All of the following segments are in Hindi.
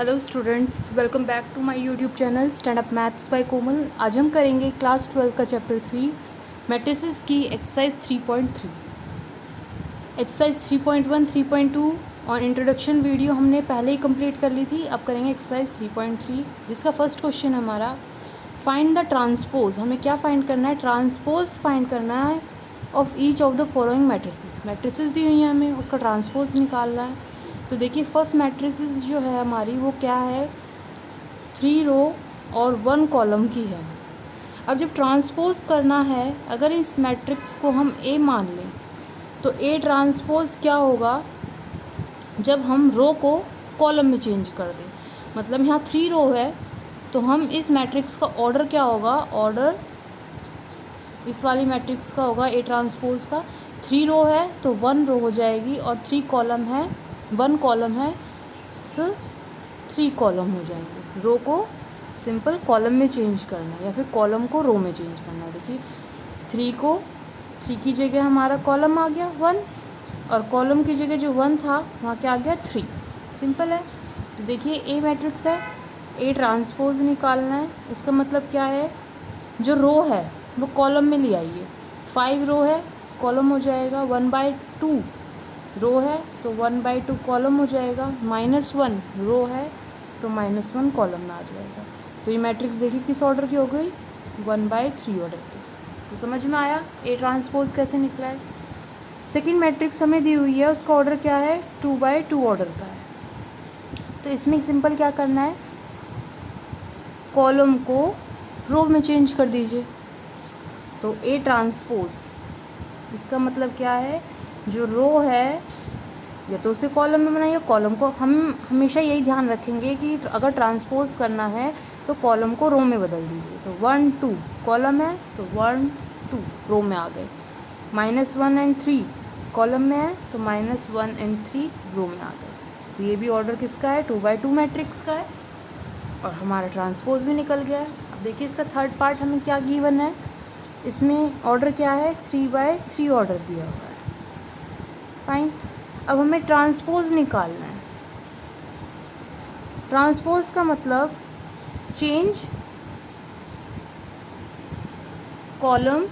Hello students, welcome back to my YouTube channel Stand Up Maths by Komal. आज हम करेंगे क्लास 12 का चैप्टर 3 मैट्रिसेस की एक्सरसाइज 3.3। एक्सरसाइज 3.1, 3.2 और इंट्रोडक्शन वीडियो हमने पहले ही कंप्लीट कर ली थी। अब करेंगे एक्सरसाइज 3.3, जिसका फर्स्ट क्वेश्चन हमारा फाइंड द ट्रांसपोज। हमें क्या फाइंड करना है? ट्रांसपोज फाइंड करना है of each of the following matrices. Matrices दी हुई हैं, हमें उसका ट्रांसपोज निकालना है। तो देखिए फर्स्ट मैट्रिसेस जो है हमारी वो क्या है, 3 रो और 1 कॉलम की है। अब जब ट्रांसपोज करना है, अगर इस मैट्रिक्स को हम ए मान लें तो ए ट्रांसपोज क्या होगा जब हम रो को कॉलम में चेंज कर दें। मतलब यहाँ 3 रो है तो हम इस मैट्रिक्स का ऑर्डर क्या होगा, ऑर्डर इस वाली मैट्रिक्स का होगा ए ट्रांसपोज का। 3 रो है तो 1 रो हो जाएगी और 3 कॉलम है, 1 कॉलम है तो 3 कॉलम हो जाएंगे। रो को सिंपल कॉलम में चेंज करना है या फिर कॉलम को रो में चेंज करना है। देखिए 3 की जगह हमारा कॉलम आ गया 1 और कॉलम की जगह जो 1 था वहाँ क्या आ गया 3। सिंपल है। तो देखिए ए मैट्रिक्स है, ए ट्रांसपोज निकालना है। इसका मतलब क्या है, जो रो है वो कॉलम में ले आइए। 5 रो है, कॉलम हो जाएगा 1/2। रो है तो 1/2 कॉलम हो जाएगा। -1 रो है तो -1 कॉलम में आ जाएगा। तो ये मैट्रिक्स देखिए किस ऑर्डर की हो गई, 1/3 ऑर्डर की। तो समझ में आया ए ट्रांसपोज कैसे निकला है। सेकंड मैट्रिक्स हमें दी हुई है, उसका ऑर्डर क्या है, 2/2 ऑर्डर का है। तो इसमें सिंपल क्या करना है, कॉलम को रो में चेंज कर दीजिए। तो ए ट्रांसपोज इसका मतलब क्या है, जो रो है या तो उसे कॉलम में बनाइए। कॉलम को हम हमेशा यही ध्यान रखेंगे कि अगर ट्रांसपोज करना है तो कॉलम को रो में बदल दीजिए। तो 1 2 कॉलम है तो 1 2 रो में आ गए। -1 और 3 कॉलम में है तो -1 और 3 रो में आ गए। तो ये भी ऑर्डर किसका है, 2/2 मैट्रिक्स का है और हमारा ट्रांसपोज भी निकल गया है। अब देखिए इसका थर्ड पार्ट हमें क्या गिवन है, इसमें ऑर्डर क्या है, 3/3 ऑर्डर दिया हुआ है। फाइन। अब हमें ट्रांसपोज निकालना है। ट्रांसपोज का मतलब चेंज कॉलम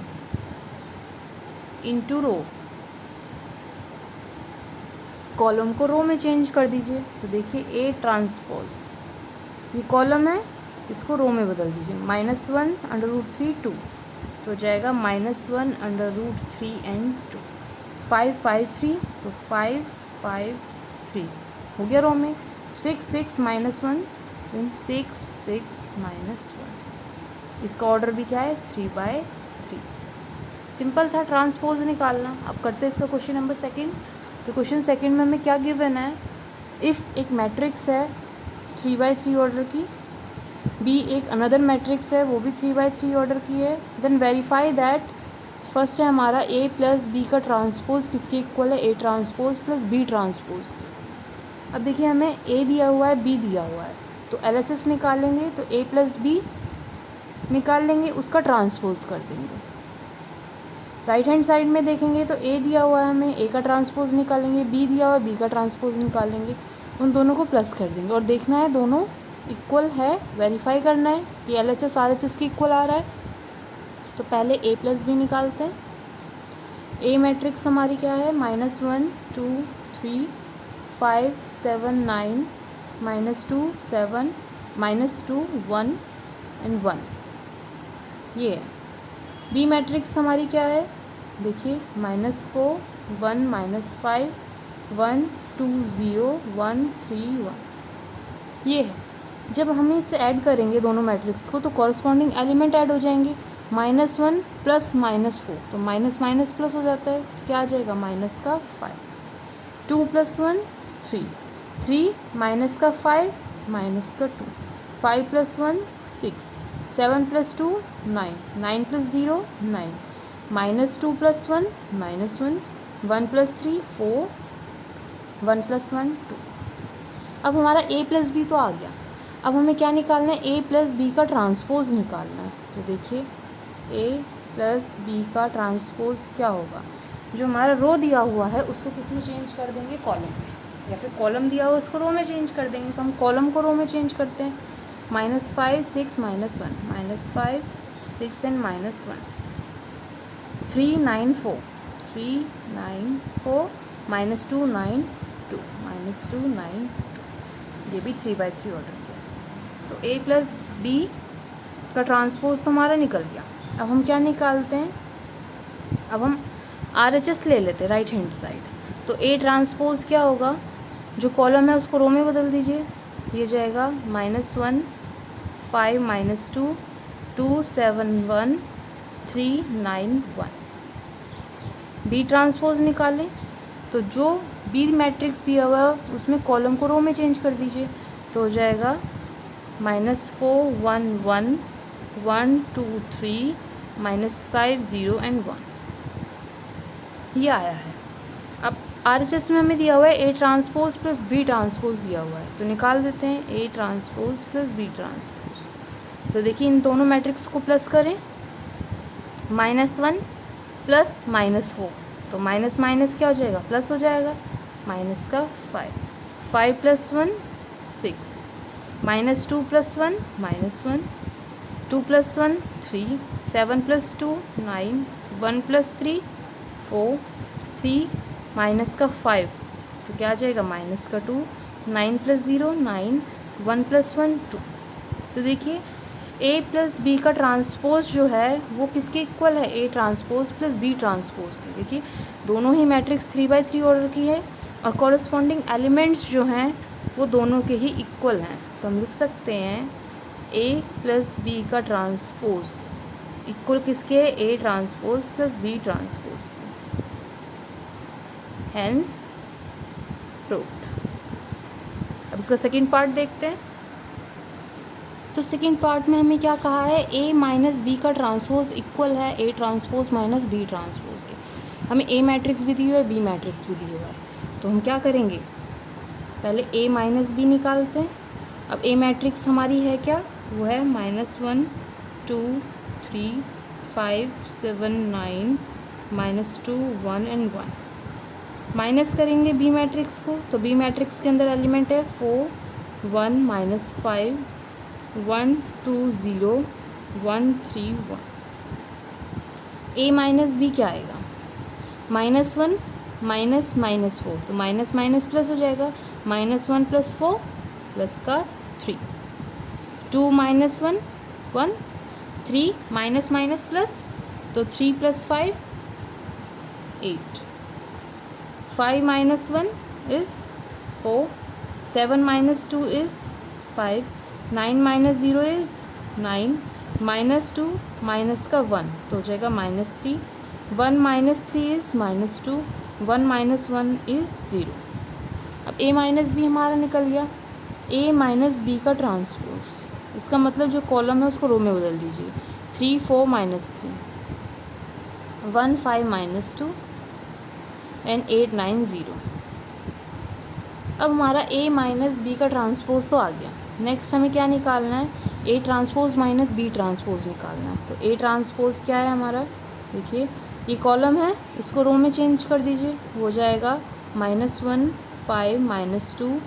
इनटू रो। कॉलम को रो में चेंज कर दीजिए। तो देखिए ए ट्रांसपोज, ये कॉलम है इसको रो में बदल दीजिए। -1/√3 2 तो हो जाएगा -1/√3 and 2। 5 5 3 तो 5 5 3 हो गया रो में। 6 6 -1 then 6 6 -1। इसका ऑर्डर भी क्या है, 3/3। सिंपल था ट्रांसपोज निकालना। अब करते हैं इसका क्वेश्चन नंबर सेकंड। तो क्वेश्चन सेकंड में हमें क्या गिवन है, इफ़ एक मैट्रिक्स है 3/3 ऑर्डर की, बी एक अनदर मैट्रिक्स है वो भी 3/3 ऑर्डर की है, देन वेरीफाई दैट। फर्स्ट है हमारा ए प्लस बी का ट्रांसपोज किसके इक्वल है, A transpose plus B transpose के। अब देखिए हमें ए दिया हुआ है, बी दिया हुआ है, तो LHS निकालेंगे तो ए प्लस बी निकाल लेंगे, उसका ट्रांसपोज कर देंगे। राइट हैंड साइड में देखेंगे तो ए दिया हुआ है, हमें ए का ट्रांसपोज निकालेंगे, बी दिया हुआ है, बी का ट्रांसपोज निकालेंगे। उन दोनों को प्लस कर देंगे और देखना है दोनों इक्वल है, वेरीफाई करना है कि LHS RHS के इक्वल आ रहा है। तो पहले ए प्लस बी निकालते हैं। ए मैट्रिक्स हमारी क्या है, -1 2 3 5 7 9 -2 7 -2 1 and 1 ये है। बी मैट्रिक्स हमारी क्या है, देखिए -4 1 -5 1 2 0 1 3 1 ये है। जब हम इससे ऐड करेंगे दोनों मैट्रिक्स को तो कॉरस्पॉन्डिंग एलिमेंट ऐड हो जाएंगे। -1 प्लस -4 तो माइनस माइनस प्लस हो जाता है, तो क्या आ जाएगा, -5। 2 + 1 3 3 -5 -2 5 + 1 6 7 + 2 9 9 + 0 9 -2 + 1 -1 1 + 3 4 1 + 1 2। अब हमारा ए प्लस बी तो आ गया। अब हमें क्या निकालना है, ए प्लस बी का ट्रांसपोज निकालना है। तो देखिए ए प्लस बी का ट्रांसपोज क्या होगा, जो हमारा रो दिया हुआ है उसको किस में चेंज कर देंगे, कॉलम में। या फिर कॉलम दिया हो उसको रो में चेंज कर देंगे। तो हम कॉलम को रो में चेंज करते हैं। -5 6 -1 -5 6 एंड -1 3 9 4 3 9 4 -2 9 2 -2 9 2, ये भी 3/3 ऑर्डर किया। तो A प्लस B का ट्रांसपोज तो हमारा निकल गया। अब हम क्या निकालते हैं, अब हम RHS ले लेते हैं राइट हैंड साइड। तो A ट्रांसपोज क्या होगा, जो कॉलम है उसको रो में बदल दीजिए, ये जाएगा -1 5 -2 2 7 1 3 9 1। B ट्रांसपोज निकालें तो जो B मैट्रिक्स दिया हुआ है उसमें कॉलम को रो में चेंज कर दीजिए, तो हो जाएगा -4 1 1 1 2 3 -5 0 एंड 1, ये आया है। अब RHS में हमें दिया हुआ है A transpose plus B transpose दिया हुआ है, तो निकाल देते हैं A transpose plus B transpose. तो देखिए इन दोनों मैट्रिक्स को प्लस करें, -1 प्लस -4, तो माइनस माइनस क्या हो जाएगा, प्लस हो जाएगा, माइनस का 5 5 + 1 6 -2 + 1 -1 2 + 1 3 7 + 2 9 1 + 3 4 3 माइनस का 5, तो क्या आ जाएगा माइनस का 2 9 + 0 9 1 + 1 2। तो देखिए A + B का ट्रांसपोज जो है वो किसके इक्वल है, A transpose plus B transpose के। देखिए दोनों ही मैट्रिक्स 3/3 ऑर्डर की है और कॉरस्पॉन्डिंग एलिमेंट्स जो हैं वो दोनों के ही इक्वल हैं। तो हम लिख सकते हैं A + B का ट्रांसपोज इक्वल किसके है, A transpose plus B transpose के। Hence proved. अब इसका सेकेंड पार्ट देखते हैं। तो सेकेंड पार्ट में हमें क्या कहा है, A - B का ट्रांसपोज इक्वल है A transpose minus B transpose के। हमें A मैट्रिक्स भी दी हुआ है, B मैट्रिक्स भी दी हुआ है, तो हम क्या करेंगे, पहले A - B निकालते हैं। अब A मैट्रिक्स हमारी है क्या, वो है -1 2 3 5 7 9 -2 1 एंड 1। माइनस करेंगे B मैट्रिक्स को, तो B मैट्रिक्स के अंदर एलिमेंट है 4 1 -5 1 2 0 1 3 1। A - B क्या आएगा, -1 -4, तो माइनस माइनस प्लस हो जाएगा, -1 + 4 प्लस का 3 2 - 1 1 3 माइनस माइनस प्लस, तो 3 + 5 8 5 - 1 is 4 7 - 2 is 5 9 - 0 is 9 -2 माइनस का 1, तो हो जाएगा -3 1 - 3 is -2 1 - 1 is 0। अब A - B हमारा निकल गया। A - B का ट्रांसपोज, इसका मतलब जो कॉलम है उसको रो में बदल दीजिए, 3 4 -3 1 5 - 2 एंड 8 9 0। अब हमारा A - B का ट्रांसपोज तो आ गया। नेक्स्ट हमें क्या निकालना है, A transpose minus B transpose निकालना है। तो A ट्रांसपोज क्या है हमारा, देखिए ये कॉलम है, इसको रो में चेंज कर दीजिए, हो जाएगा -1 5 -2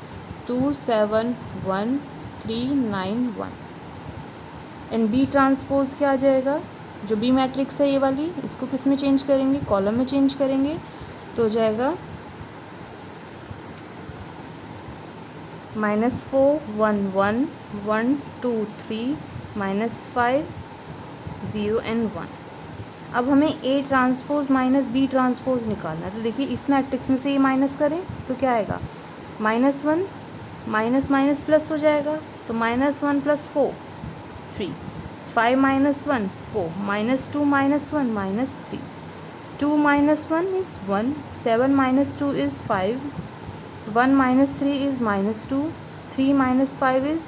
2 7 1 3 9 1। एंड B ट्रांसपोज क्या आ जाएगा, जो B मैट्रिक्स है ये वाली, इसको किस में चेंज करेंगे, कॉलम में चेंज करेंगे, तो हो जाएगा -4 1 1 1 2 3 -5 0 एंड 1। अब हमें A transpose minus B transpose निकालना है। तो देखिए इस मैट्रिक्स में से ये माइनस करें तो क्या आएगा, -1 माइनस माइनस प्लस हो जाएगा, तो -1 + 4 3 5 - 1 4 -2 - 1 -3 2 - 1 is 1 7 - 2 is 5 1 - 3 is -2 3 - 5 is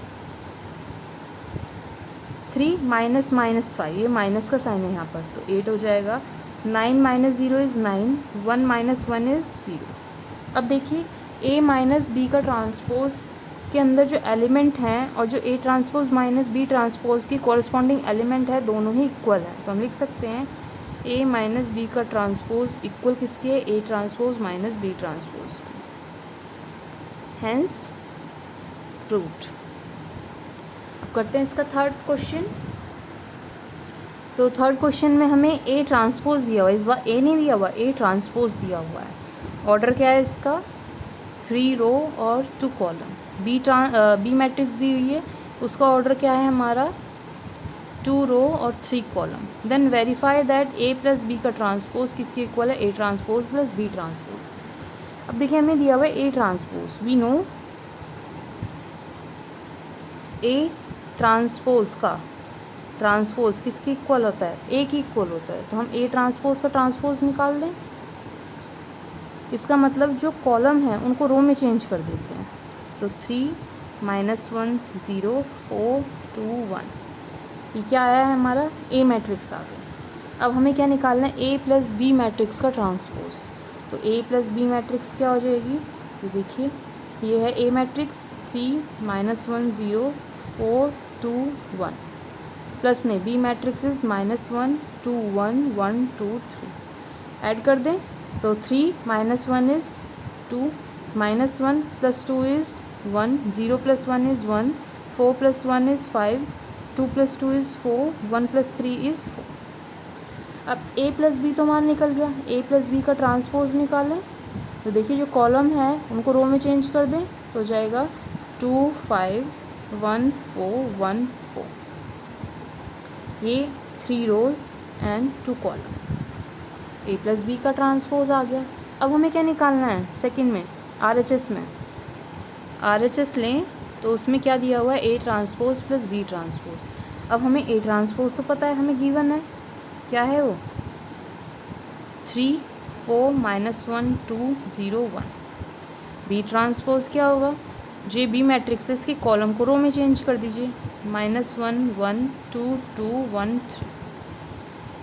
3 -5, ये माइनस का साइन है यहाँ पर, तो 8 हो जाएगा। 9 - 0 is 9 1 - 1 is 0। अब देखिए A - B का ट्रांसपोज के अंदर जो एलिमेंट हैं और जो A transpose minus B transpose की कॉरस्पॉन्डिंग एलिमेंट है दोनों ही इक्वल है। तो हम लिख सकते हैं A - B का ट्रांसपोज इक्वल किसके है, A transpose minus B transpose की। हैंस रूट। अब करते हैं इसका थर्ड क्वेश्चन। तो थर्ड क्वेश्चन में हमें ए ट्रांसपोज दिया हुआ है, इस बार ए नहीं दिया हुआ, ए ट्रांसपोज दिया हुआ है। ऑर्डर क्या है इसका, 3 रो और 2 कॉलम। बी मैट्रिक्स दी हुई है, उसका ऑर्डर क्या है हमारा 2 रो और 3 column. Then verify that A plus B का ट्रांसपोज किसके इक्वल है, A transpose plus B transpose. अब देखिए हमें दिया हुआ है A transpose, we know A transpose का ट्रांसपोज किसके इक्वल होता है, ए की इक्वल होता है। तो हम ए ट्रांसपोज का ट्रांसपोज निकाल दें। इसका मतलब जो कॉलम है उनको रो में चेंज कर देते हैं। तो 3 -1 0 4 2 1, ये क्या आया है हमारा, ए मैट्रिक्स आ गया। अब हमें क्या निकालना है, ए प्लस बी मैट्रिक्स का ट्रांसपोज। तो ए प्लस बी मैट्रिक्स क्या हो जाएगी, तो देखिए ये है ए मैट्रिक्स 3 -1 0 4 2 1, प्लस में बी मैट्रिक्स इज -1 2 1 1 2 3। ऐड कर दें तो 3 -1 is 2, -1 + 2 is 1, 0 + 1 is 1, 4 + 1 is 5, 2 + 2 is 4, 1 + 3 is 4। अब ए प्लस बी तो मान निकल गया, ए प्लस बी का ट्रांसपोज निकालें। तो देखिए जो कॉलम है उनको रो में चेंज कर दें, तो हो जाएगा 2 5 1 4 1 4। ये 3 rows and 2 column, A plus B का ट्रांसपोज आ गया। अब हमें क्या निकालना है सेकंड में, RHS में। RHS लें तो उसमें क्या दिया हुआ है, A transpose plus B transpose. अब हमें ए ट्रांसपोज तो पता है, हमें गिवन है, क्या है वो 3 4 -1 2 0 1। बी ट्रांसपोज क्या होगा, जो बी मैट्रिक्स है इसके कॉलम को रो में चेंज कर दीजिए, -1 1 2 2 1 3।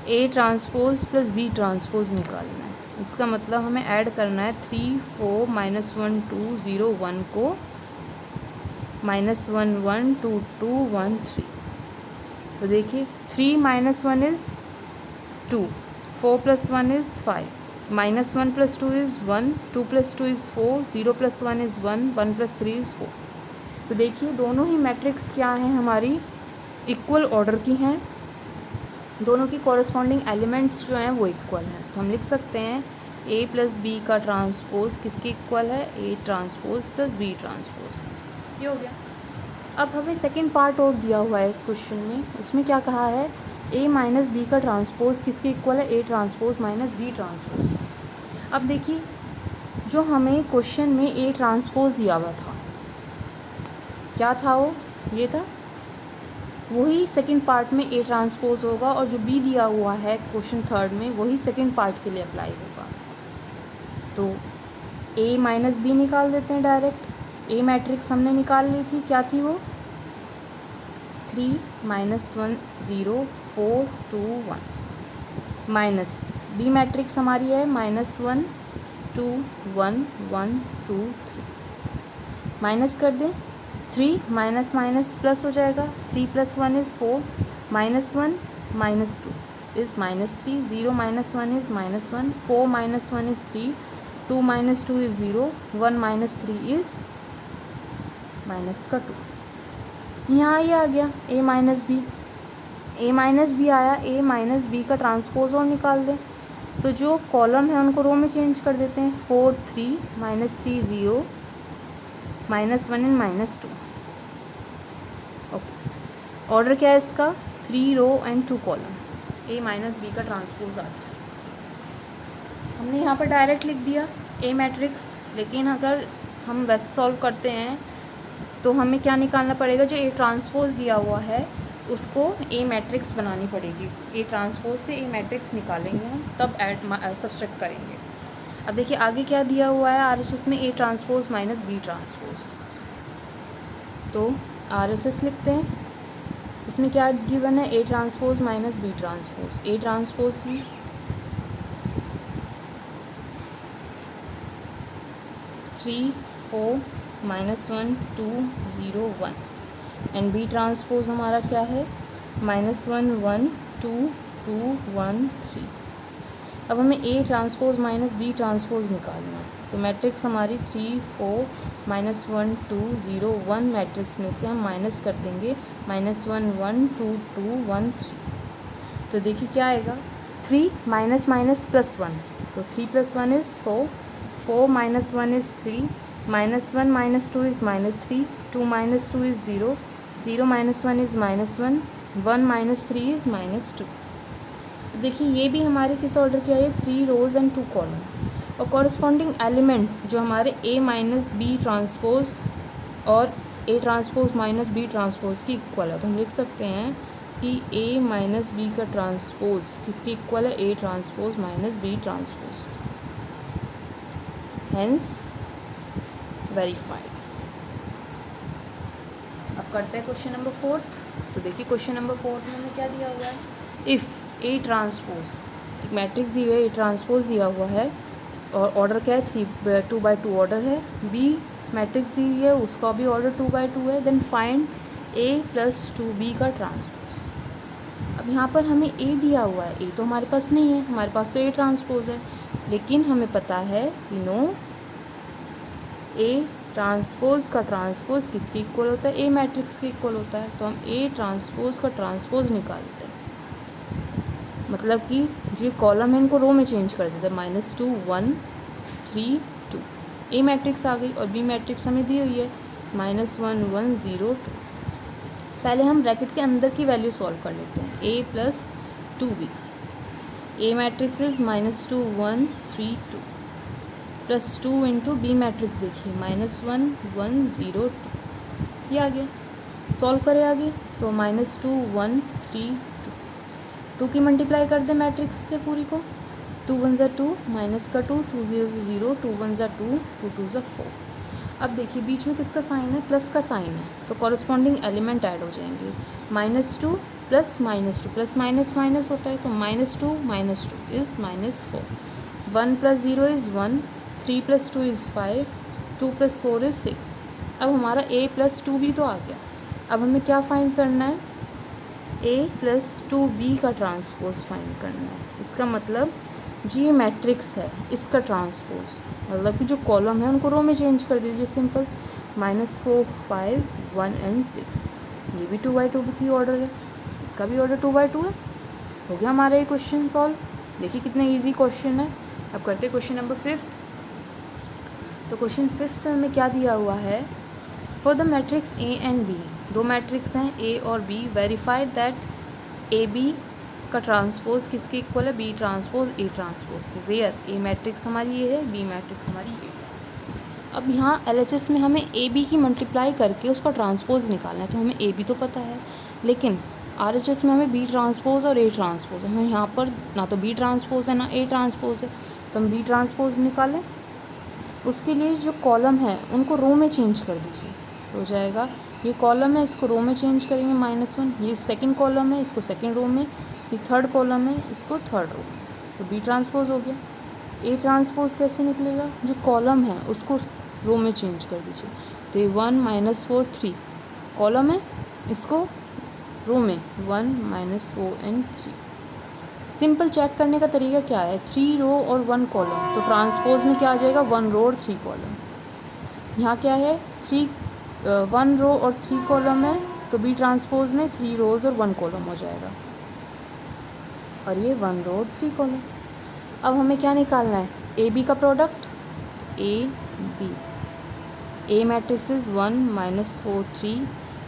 A transpose plus B transpose निकालना है, इसका मतलब हमें ऐड करना है 3 4 -1 2 0 1 को -1 1 2 2 1 3। तो देखिए 3 -1 is 2, 4 + 1 is 5, -1 + 2 is 1, 2 + 2 is 4, 0 + 1 is 1, 1 + 3 is 4। तो देखिए दोनों ही मैट्रिक्स क्या हैं, हमारी इक्वल ऑर्डर की हैं, दोनों की कॉरस्पॉन्डिंग एलिमेंट्स जो हैं वो इक्वल हैं। तो हम लिख सकते हैं ए प्लस बी का ट्रांसपोज किसके इक्वल है, A transpose plus B transpose. ये हो गया। अब हमें सेकंड पार्ट और दिया हुआ है इस क्वेश्चन में, उसमें क्या कहा है, ए माइनस बी का ट्रांसपोज किसके इक्वल है, A transpose minus B transpose. अब देखिए जो हमें क्वेश्चन में ए ट्रांसपोज दिया हुआ था, क्या था वो, ये था, वही सेकंड पार्ट में ए ट्रांसपोज होगा, और जो बी दिया हुआ है क्वेश्चन थर्ड में वही सेकंड पार्ट के लिए अप्लाई होगा। तो ए माइनस बी निकाल देते हैं डायरेक्ट। ए मैट्रिक्स हमने निकाल ली थी, क्या थी वो 3 -1 0 4 2 1, माइनस बी मैट्रिक्स हमारी है -1 2 1 1 2 3। माइनस कर दें, 3 माइनस माइनस प्लस हो जाएगा, 3 + 1 is 4, -1 -2 is -3, 0 - 1 is -1, 4 - 1 is 3, 2 - 2 is 0, 1 - 3 is -2। यहाँ ये आ गया a minus B, a minus B आया, a माइनस बी का ट्रांसपोज और निकाल दें। तो जो कॉलम है उनको रो में चेंज कर देते हैं, 4 3 -3 0 -1 एंड -2। ओके, ऑर्डर क्या है इसका 3 row and 2 column, A minus B का ट्रांसपोज आ गया। हमने यहाँ पर डायरेक्ट लिख दिया ए मैट्रिक्स, लेकिन अगर हम वैसे सॉल्व करते हैं तो हमें क्या निकालना पड़ेगा, जो ए ट्रांसपोज दिया हुआ है उसको ए मैट्रिक्स बनानी पड़ेगी। ए ट्रांसपोज से ए मैट्रिक्स निकालेंगे हम, तब ऐड सब्सट्रैक्ट करेंगे। अब देखिए आगे क्या दिया हुआ है RHS में, A transpose minus B transpose. तो RHS लिखते हैं, इसमें क्या गिवन है, A transpose minus B transpose. A transpose 3 4 -1 2 0 1 and B transpose हमारा क्या है, -1 1 2 2 1 3। अब हमें A transpose minus B transpose निकालना है। तो मैट्रिक्स हमारी 3 4 -1 2 0 1 मैट्रिक्स में से हम माइनस कर देंगे -1 1 2 2 1 3। तो देखिए क्या आएगा, 3 माइनस माइनस प्लस 1, तो 3 + 1 is 4, 4 - 1 is 3, -1 - 2 is -3, 2 - 2 is 0, 0 - 1 is -1, 1 - 3 is -2। देखिए ये भी हमारे किस ऑर्डर की आई है, 3 रोज़ एंड 2 कॉलम। और कॉरस्पॉन्डिंग एलिमेंट जो हमारे ए माइनस बी ट्रांसपोज और A transpose minus B transpose की इक्वल है। तो हम लिख सकते हैं कि ए माइनस बी का ट्रांसपोज किसकी इक्वल है, A transpose minus B transpose, hence verified. अब करते हैं क्वेश्चन नंबर 4। तो देखिए क्वेश्चन नंबर 4 में हमें क्या दिया हुआ है, इफ़ ए ट्रांसपोज, एक मैट्रिक्स दी हुई है, ए ट्रांसपोज दिया हुआ है और ऑर्डर क्या है 2/2 ऑर्डर है, बी मैट्रिक्स दी हुई है उसका भी ऑर्डर 2/2 है, देन फाइंड ए + 2b का ट्रांसपोज। अब यहाँ पर हमें ए दिया हुआ है, ए तो हमारे पास नहीं है, हमारे पास तो ए ट्रांसपोज है, लेकिन हमें पता है वी नो ए ट्रांसपोज का ट्रांसपोज किसके इक्वल होता है, ए मैट्रिक्स के इक्वल होता है। तो हम ए ट्रांसपोज का ट्रांसपोज निकालते हैं, मतलब कि जो कॉलम है इनको रो में चेंज कर देते हैं, -2 1 3 2, ए मैट्रिक्स आ गई और बी मैट्रिक्स हमें दी हुई है -1 1 0 2। पहले हम ब्रैकेट के अंदर की वैल्यू सॉल्व कर लेते हैं, A + 2b, A matrix is -2 1 3 2 +2 into B matrix देखिए -1 1 0 2, ये आ गया। सॉल्व करें आगे तो -2 1 3 2, 2 की मल्टीप्लाई कर दे मैट्रिक्स से पूरी को, 2 1 ज़ा 2 माइनस का 2 2 0 0, 2 1 ज़ा 2 2 2 ज़ा 4। अब देखिए बीच में किसका साइन है, प्लस का साइन है, तो कॉरस्पॉन्डिंग एलिमेंट ऐड हो जाएंगे, -2 + -2, प्लस माइनस माइनस होता है तो -2 - 2 इज़ -4, 1 + 0 इज़ 1, 3 + 2 इज़ 5, 2 + 4 इज़ 6। अब हमारा a + 2b तो आ गया। अब हमें क्या फाइंड करना है, a + 2b का ट्रांसपोज फाइंड करना है। इसका मतलब जी ये मैट्रिक्स है इसका ट्रांसपोज, मतलब कि जो कॉलम है उनको रो में चेंज कर दीजिए, सिंपल, -4 5 1 एंड 6। ये भी 2/2 की ऑर्डर है, इसका भी ऑर्डर 2/2 है। हो गया हमारा ये क्वेश्चन सॉल्व। देखिए कितना इजी क्वेश्चन है। अब करते हैं क्वेश्चन नंबर 5। तो क्वेश्चन 5 में हमें क्या दिया हुआ है, for the matrix A and B, दो मैट्रिक्स हैं ए और B, verified that A B का ट्रांसपोज किसके इक्वल है, बी ट्रांसपोज ए ट्रांसपोज के, वेयर ए मैट्रिक्स हमारी ये है, बी मैट्रिक्स हमारी ये है। अब यहाँ LHS में हमें ए बी की मल्टीप्लाई करके उसका ट्रांसपोज निकालना है, तो हमें ए बी तो पता है, लेकिन RHS में हमें बी ट्रांसपोज और ए ट्रांसपोज, हमें यहाँ पर ना तो बी ट्रांसपोज है ना ए ट्रांसपोज है, तो हम बी ट्रांसपोज निकालें। उसके लिए जो कॉलम है उनको रो में चेंज कर दीजिए, हो जाएगा ये कॉलम है इसको रो में चेंज करेंगे -1, ये सेकंड कॉलम है इसको सेकंड रो में, ये थर्ड कॉलम है इसको थर्ड रो में, तो बी ट्रांसपोज हो गया। ए ट्रांसपोज कैसे निकलेगा, जो कॉलम है उसको रो में चेंज कर दीजिए, तो ये 1 -4 3 कॉलम है, इसको रो में 1 -4 एंड 3। सिंपल चेक करने का तरीका क्या है, 3 रो और 1 कॉलम, तो ट्रांसपोज में क्या आ जाएगा, 1 रो और 3 कॉलम। यहाँ क्या है 1 रो और 3 कॉलम है, तो बी ट्रांसपोज में 3 रोज़ और 1 कॉलम हो जाएगा, और ये 1 रो और 3 कॉलम। अब हमें क्या निकालना है, ए बी का product, A B, A matrix is 1 -4 3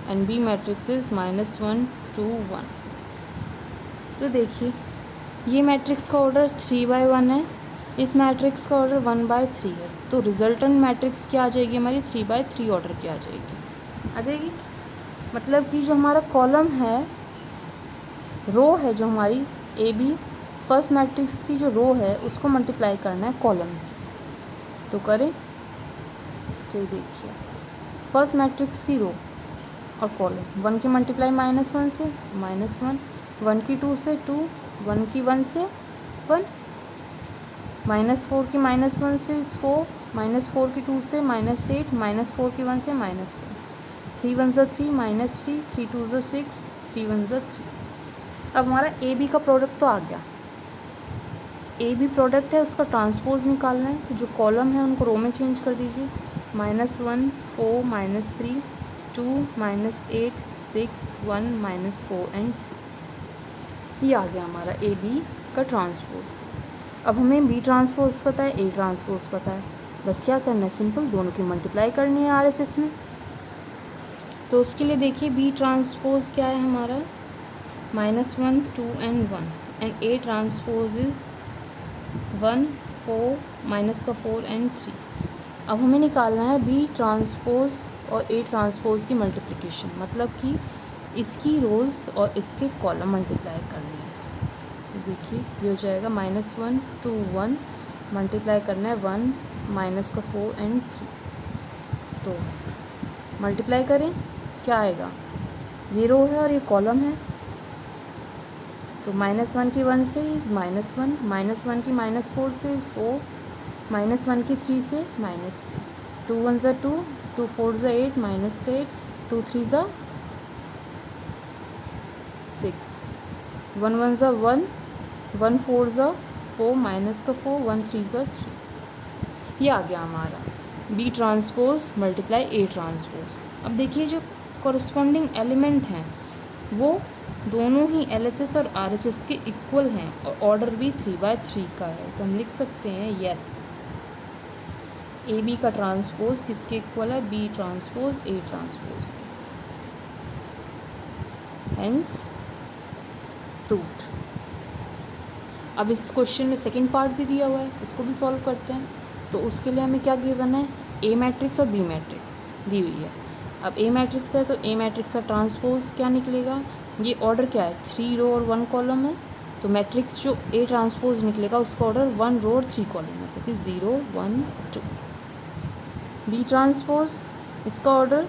and B matrix is -1 2 1। तो देखिए ये मैट्रिक्स का ऑर्डर 3/1 है, इस मैट्रिक्स का ऑर्डर 1/3 है, तो रिजल्टेंट मैट्रिक्स क्या आ जाएगी हमारी, 3/3 ऑर्डर की आ जाएगी। मतलब कि जो हमारा कॉलम है, रो है जो हमारी ए बी, फर्स्ट मैट्रिक्स की जो रो है उसको मल्टीप्लाई करना है कॉलम से, तो करें। तो ये देखिए फर्स्ट मैट्रिक्स की रो और कॉलम, 1 की मल्टीप्लाई -1 से -1, 1 की 2 से 2, 1 की 1 से 1, -4 की -1 से 4, -4 की 2 से -8, -4 की 1 से -1, 3 1 ज़ा 3 -3, 3 2 ज़ा 6, 3 1 ज़ा 3। अब हमारा ए बी का प्रोडक्ट तो आ गया, ए बी प्रोडक्ट है, उसका ट्रांसपोज निकालना है। तो जो कॉलम है उनको रो में चेंज कर दीजिए। -1 4 -3 2 -8 6 1 -4 एंड ये आ गया हमारा ए बी का ट्रांसपोज। अब हमें बी ट्रांसपोज पता है, ए ट्रांसपोज पता है, बस क्या करना है, सिंपल दोनों की मल्टीप्लाई करनी है RHS में। तो उसके लिए देखिए बी ट्रांसपोज क्या है हमारा, -1 2 and 1 and A transpose is 1 4 -4 and 3। अब हमें निकालना है बी ट्रांसपोज और ए ट्रांसपोज की मल्टीप्लिकेशन, मतलब कि इसकी रोज़ और इसके कॉलम मल्टीप्लाई करने हैं। देखिए ये हो जाएगा -1 2 1 मल्टीप्लाई करना है 1 -4 एंड 3। तो मल्टीप्लाई करें, क्या आएगा, ये रो है और ये कॉलम है। तो -1 की 1 से इज़ -1, -1 की -4 से इज़ 4, -1 की 3 से -3, 2 1 ज़ा 2, 2 4 ज़ा 8 -8, 2 3 ज़ा 6, 1 1 ज़ा 1, 1 4 ज़ा 4 -4, 1 3 ज़ा 3। ये आ गया हमारा B transpose multiply A transpose. अब देखिए जो कॉरस्पॉन्डिंग एलिमेंट हैं वो दोनों ही LHS और RHS के इक्वल हैं और ऑर्डर भी 3/3 का है। तो हम लिख सकते हैं यस, ए बी का ट्रांसपोज किसके इक्वल है, बी ट्रांसपोज ए ट्रांसपोज के। Hence proved. अब इस क्वेश्चन में सेकंड पार्ट भी दिया हुआ है, उसको भी सॉल्व करते हैं। तो उसके लिए हमें क्या गिवन है, ए मैट्रिक्स और बी मैट्रिक्स दी हुई है। अब ए मैट्रिक्स है तो ए मैट्रिक्स का ट्रांसपोज क्या निकलेगा, ये ऑर्डर क्या है, 3 रो और 1 कॉलम है। तो मैट्रिक्स जो ए ट्रांसपोज निकलेगा उसका ऑर्डर 1 रो और 3 कॉलम है, क्योंकि 0 1 2। बी ट्रांसपोज इसका ऑर्डर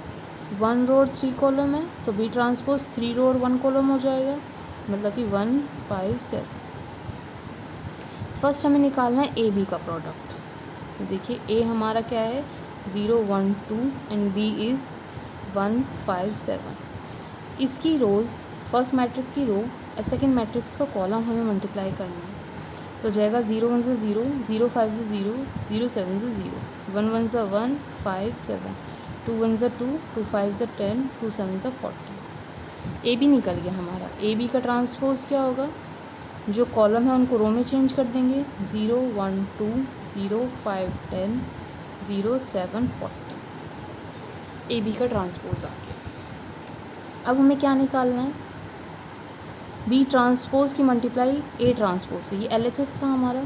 1 रो और 3 कॉलम है, तो बी ट्रांसपोज 3 रो और 1 कॉलम हो जाएगा, मतलब कि 1 5 7। फर्स्ट हमें निकालना है ए बी का प्रोडक्ट। तो देखिए ए हमारा क्या है, 0 1 2 एंड बी इज़ 1 5 7। इसकी रोज़ फर्स्ट मैट्रिक्स की रो और सेकेंड मैट्रिक्स का कॉलम हमें मल्टीप्लाई करना है। तो जाएगा 0 1 से 0, 0 5 से 0, 0 7 से 0, 1 1 से 1 5 7, 2 1 से 2, 2 5 से 10, 2 7 से 40। ए बी निकल गया हमारा। ए बी का ट्रांसपोज क्या होगा, जो कॉलम है उनको रो में चेंज कर देंगे, 0 1 2 0 5 10 0 7 40। ए बी का ट्रांसपोज आ गया। अब हमें क्या निकालना है, बी ट्रांसपोज की मल्टीप्लाई ए ट्रांसपोज से। ये LHS था हमारा,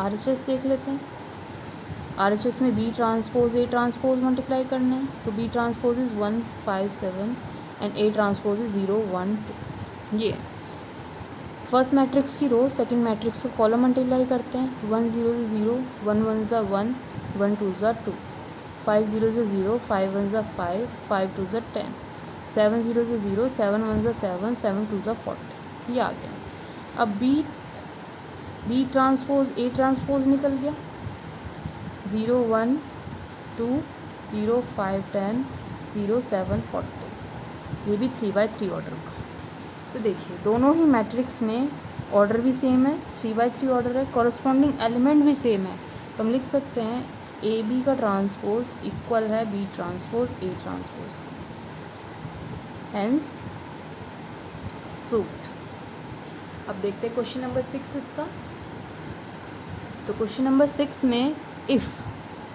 RHS देख लेते हैं। RHS में B transpose A transpose multiply करना है। तो B transpose is 1 5 7 and A transpose is 0 1 2। ये फर्स्ट मैट्रिक्स की रो सेकंड मैट्रिक्स का कॉलम मल्टीप्लाई करते हैं। 1 0 से 0, 1 1 ज़ा 1, 1 2 ज़ा 2, 5 0 से 0, 5 1 ज़ा 5, 5 2 ज़ा 10, 7 0 से 0, 7 1 ज़ा 7, 7 2 ज़ा 40। ये आ गया। अब बी ट्रांसपोज ए ट्रांसपोज निकल गया, 0 1 2 0 5 10 0 7 40। ये भी 3/3 ऑर्डर का। तो देखिए दोनों ही मैट्रिक्स में ऑर्डर भी सेम है, 3/3 ऑर्डर है, कॉरस्पॉन्डिंग एलिमेंट भी सेम है। तो हम लिख सकते हैं ए बी का ट्रांसपोज इक्वल है B transpose A transpose. Hence proved. अब देखते हैं क्वेश्चन नंबर 6 इसका। तो क्वेश्चन नंबर 6 में इफ़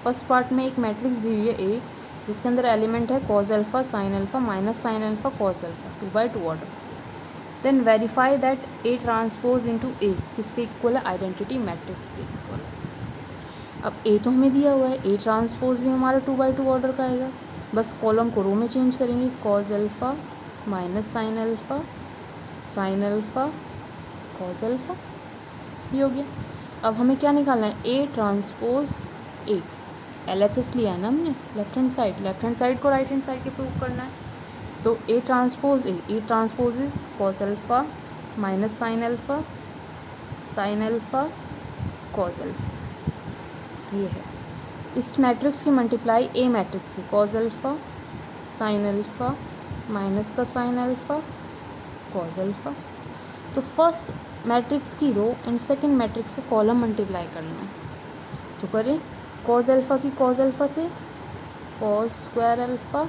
फर्स्ट पार्ट में एक मैट्रिक्स दी हुई है ए, जिसके अंदर एलिमेंट है cos alpha sine alpha minus sine alpha cos alpha 2/2 order. Then verify that A transpose into A किसके इक्वल है, आइडेंटिटी मैट्रिक्स के इक्वल। अब ए तो हमें दिया हुआ है, ए ट्रांसपोज भी हमारा 2/2 ऑर्डर का आएगा। बस कॉलम को रो में चेंज करेंगे, cause alpha minus sine alpha cos alpha, ये हो गया। अब हमें क्या निकालना है, ए ट्रांसपोज ए। LHS लिया है ना हमने, लेफ्ट हैंड साइड को राइट हैंड साइड के प्रूव करना है। तो ए transpose A transpose is cos alpha minus sine alpha cos alpha. ये है। इस मैट्रिक्स की मल्टीप्लाई ए मैट्रिक्स से, cos alpha sine alpha minus का साइन अल्फ़ा कॉस अल्फ़ा। तो फर्स्ट मैट्रिक्स की रो एंड सेकंड मैट्रिक्स का कॉलम मल्टीप्लाई करना है। तो करें, कॉज अल्फ़ा की कॉज अल्फ़ा से cos square alpha,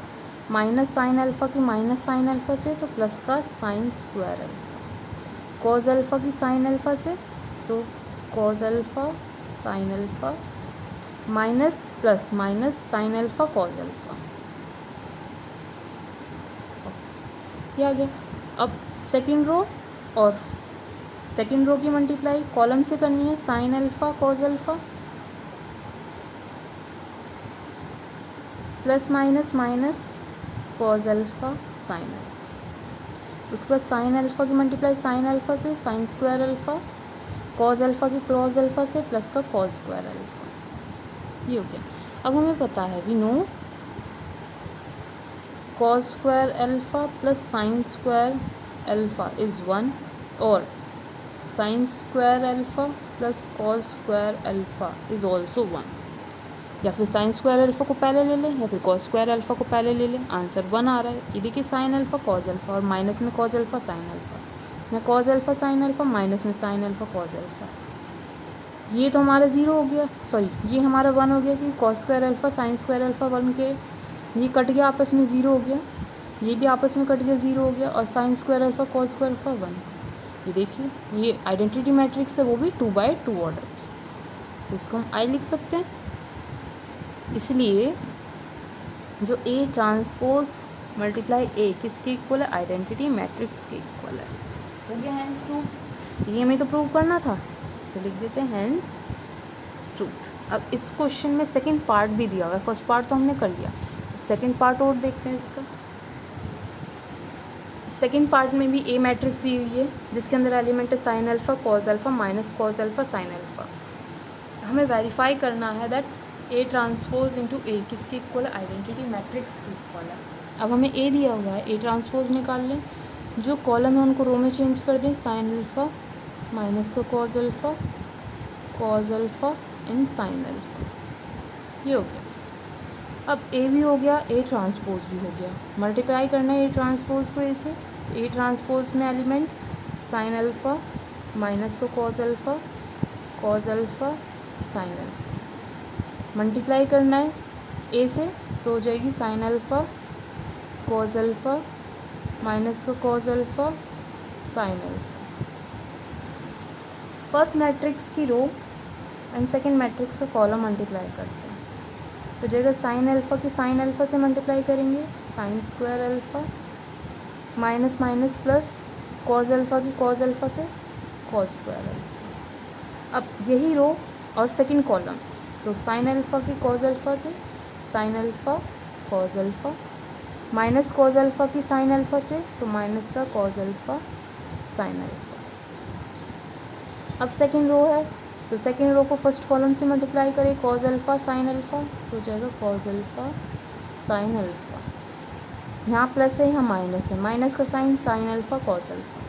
minus sine alpha की माइनस साइन अल्फ़ा से तो प्लस का sign square alpha, cos alpha की साइन अल्फ़ा से तो cause alpha sine alpha, minus plus minus sine alpha cos alpha, ये आ गया। अब सेकंड रो और सेकंड रो की मल्टीप्लाई कॉलम से करनी है, sine alpha cos alpha plus minus minus cos alpha sine alpha, उसके बाद साइन अल्फ़ा की मल्टीप्लाई साइन अल्फ़ा से sine square alpha, cos alpha की कॉज अल्फ़ा से प्लस का कॉज स्क्वायर अल्फ़ा, ये हो गया। अब हमें पता है we know cos square alpha plus sine square alpha is 1 और sine square alpha plus cos square alpha is also 1, या फिर साइन स्क्वायर अल्फ़ा को पहले ले लें या फिर कॉस स्क्वायर अल्फ़ा को पहले ले लें, आंसर 1 आ रहा है। ये देखिए साइन अल्फ़ा कॉज अल्फ़ा और माइनस में कॉज अल्फ़ा साइन अल्फ़ा, या cause alpha sine alpha minus में साइन अल्फ़ा कॉज अल्फ़ा, ये तो हमारा 0 हो गया, सॉरी ये हमारा 1 हो गया कि cos square alpha sine square alpha 1 के ये कट गया आपस में 0 हो गया, ये भी आपस में कट गया 0 हो गया, और sine square alpha cos square alpha 1। ये देखिए ये आइडेंटिटी मैट्रिक्स है, वो भी 2x2 ऑर्डर की, तो इसको हम आई लिख सकते हैं। इसलिए जो ए ट्रांसपोज मल्टीप्लाई ए किसके इक्वल है, आइडेंटिटी मैट्रिक्स के इक्वल है। हो गया हैंस प्रूफ, ये हमें तो प्रूव करना था तो लिख देते हैं हैंस प्रूफ। अब इस क्वेश्चन में सेकंड पार्ट भी दिया हुआ है, फर्स्ट पार्ट तो हमने कर लिया, सेकंड पार्ट और देखते हैं इसका। सेकंड पार्ट में भी ए मैट्रिक्स दी हुई है जिसके अंदर एलिमेंट है sine alpha cos alpha minus cos alpha sine alpha. हमें वेरीफाई करना है that A transpose into A किसके इक्वल है, आइडेंटिटी मैट्रिक्स के इक्वल है। अब हमें ए दिया हुआ है, ए ट्रांसपोज निकाल लें, जो कॉलम है उनको रो में चेंज कर दें, साइन अल्फ़ा माइनस का cos alpha and sine alpha, ये हो गया। अब ए भी हो गया, ए ट्रांसपोज भी हो गया, मल्टीप्लाई करना है ए ट्रांसपोज को ए से, ए ट्रांसपोज में एलिमेंट साइन अल्फ़ा माइनस का cos alpha sine alpha, multiply करना है ए से तो हो जाएगी sine alpha cos alpha minus का cos alpha sine alpha. First matrix की रो एंड सेकंड मैट्रिक्स का कॉलम मल्टीप्लाई करते हैं, तो जाएगा साइन अल्फ़ा की साइन अल्फ़ा से मल्टीप्लाई करेंगे, sine square alpha minus minus plus cos alpha की कॉज अल्फ़ा से कॉज स्क्वायर अल्फ़ा। अब यही रो और सेकंड कॉलम, तो साइन अल्फ़ा की कॉज अल्फ़ा थे sine alpha cos alpha minus cos alpha की साइन अल्फ़ा से तो माइनस का कॉज अल्फ़ा साइन अल्फ़ा। अब सेकंड रो है तो सेकंड रो को फर्स्ट कॉलम से मल्टीप्लाई करें, कॉज अल्फ़ा साइन अल्फ़ा तो हो जाएगा कॉज अल्फ़ा साइन अल्फ़ा, यहाँ प्लस है यहाँ माइनस है, माइनस का sine sine alpha cos alpha.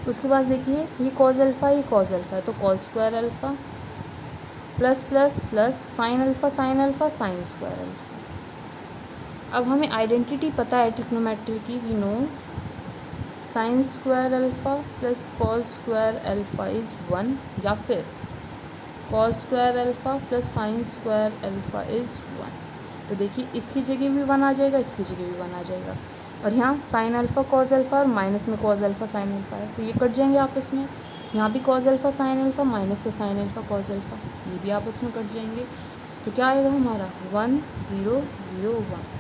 उसके बाद देखिए ये कॉज अल्फ़ा है तो cos square alpha plus plus plus sine alpha sine square alpha. अब हमें आइडेंटिटी पता है ट्रिग्नोमेट्री की, we know sine square alpha plus cos square alpha is 1, या फिर cos square alpha plus sine square alpha is 1। तो देखिए इसकी जगह भी 1 आ जाएगा, इसकी जगह भी 1 आ जाएगा, और यहाँ साइन अल्फ़ा कॉज अल्फ़ा और माइनस में कॉज अल्फ़ा साइन अल्फ़ा है तो ये कट जाएंगे आपस में, यहाँ भी cause alpha sine alpha minus से साइन अल्फ़ा कॉज अल्फ़ा, ये भी आपस में कट जाएंगे, तो क्या आएगा हमारा 1 0 0 1।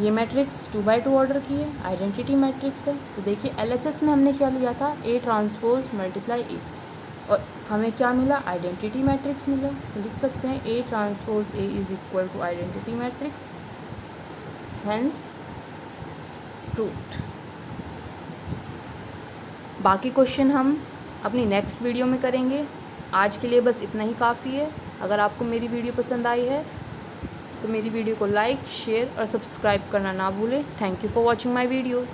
ये मैट्रिक्स 2x2 ऑर्डर की है, आइडेंटिटी मैट्रिक्स है। तो देखिए LHS में हमने क्या लिया था, ए ट्रांसपोज मल्टीप्लाई ए, और हमें क्या मिला, आइडेंटिटी मैट्रिक्स मिला। तो लिख सकते हैं A transpose A is equal to identity matrix, hence proved. बाकी क्वेश्चन हम अपनी नेक्स्ट वीडियो में करेंगे, आज के लिए बस इतना ही काफ़ी है। अगर आपको मेरी वीडियो पसंद आई है तो मेरी वीडियो को लाइक शेयर और सब्सक्राइब करना ना भूलें। Thank you for watching my video.